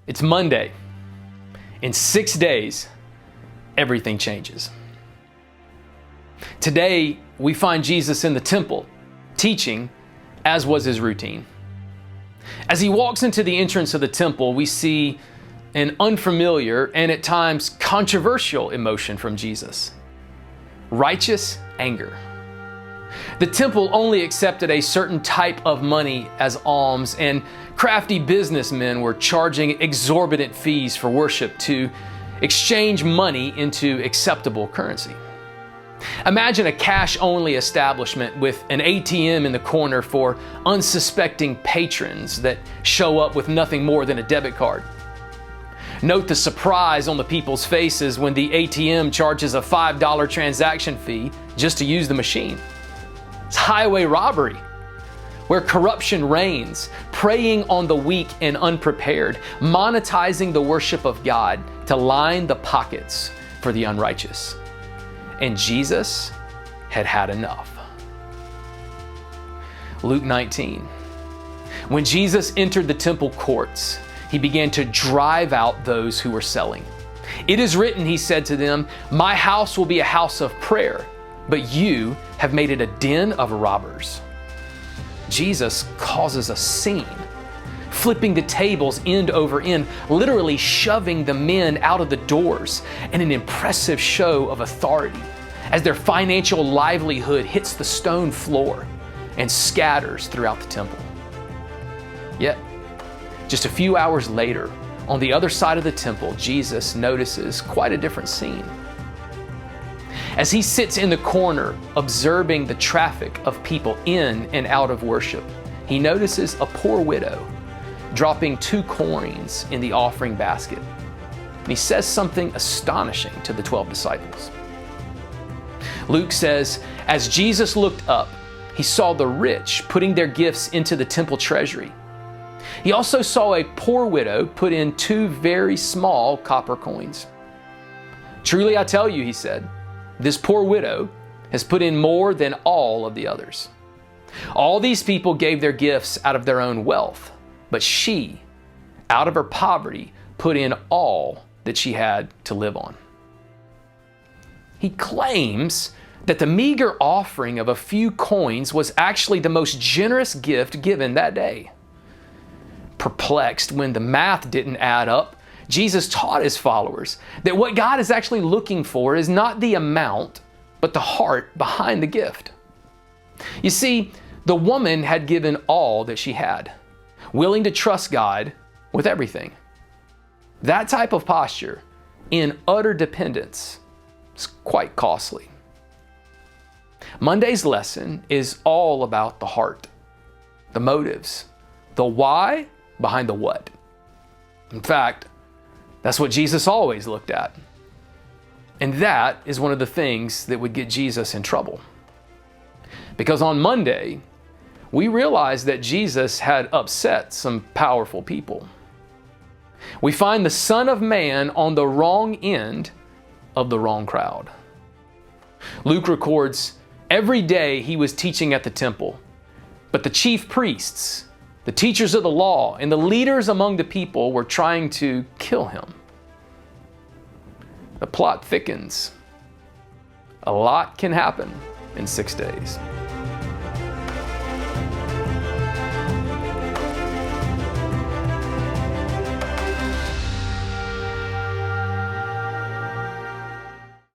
It's Monday. In 6 days, everything changes. Today, we find Jesus in the temple, teaching, as was his routine. As he walks into the entrance of the temple, we see an unfamiliar and at times controversial emotion from Jesus: righteous anger. The temple only accepted a certain type of money as alms, and crafty businessmen were charging exorbitant fees for worship to exchange money into acceptable currency. Imagine a cash-only establishment with an ATM in the corner for unsuspecting patrons that show up with nothing more than a debit card. Note the surprise on the people's faces when the ATM charges a $5 transaction fee just to use the machine. It's highway robbery, where corruption reigns, preying on the weak and unprepared, monetizing the worship of God to line the pockets for the unrighteous. And Jesus had had enough. Luke 19. When Jesus entered the temple courts, he began to drive out those who were selling. It is written, he said to them, "My house will be a house of prayer, but you have made it a den of robbers." Jesus causes a scene, flipping the tables end over end, literally shoving the men out of the doors in an impressive show of authority as their financial livelihood hits the stone floor and scatters throughout the temple. Yet, just a few hours later, on the other side of the temple, Jesus notices quite a different scene. As he sits in the corner observing the traffic of people in and out of worship, he notices a poor widow dropping 2 coins in the offering basket. And he says something astonishing to the 12 disciples. Luke says, as Jesus looked up, he saw the rich putting their gifts into the temple treasury. He also saw a poor widow put in 2 very small copper coins. "Truly I tell you," he said, "this poor widow has put in more than all of the others. All these people gave their gifts out of their own wealth, but she, out of her poverty, put in all that she had to live on." He claims that the meager offering of a few coins was actually the most generous gift given that day. Perplexed when the math didn't add up, Jesus taught his followers that what God is actually looking for is not the amount, but the heart behind the gift. You see, the woman had given all that she had, willing to trust God with everything. That type of posture, in utter dependence, is quite costly. Monday's lesson is all about the heart, the motives, the why behind the what. In fact, that's what Jesus always looked at. And that is one of the things that would get Jesus in trouble. Because on Monday, we realized that Jesus had upset some powerful people. We find the Son of Man on the wrong end of the wrong crowd. Luke records, every day he was teaching at the temple, but the chief priests, the teachers of the law, and the leaders among the people were trying to kill him. The plot thickens. A lot can happen in 6 days.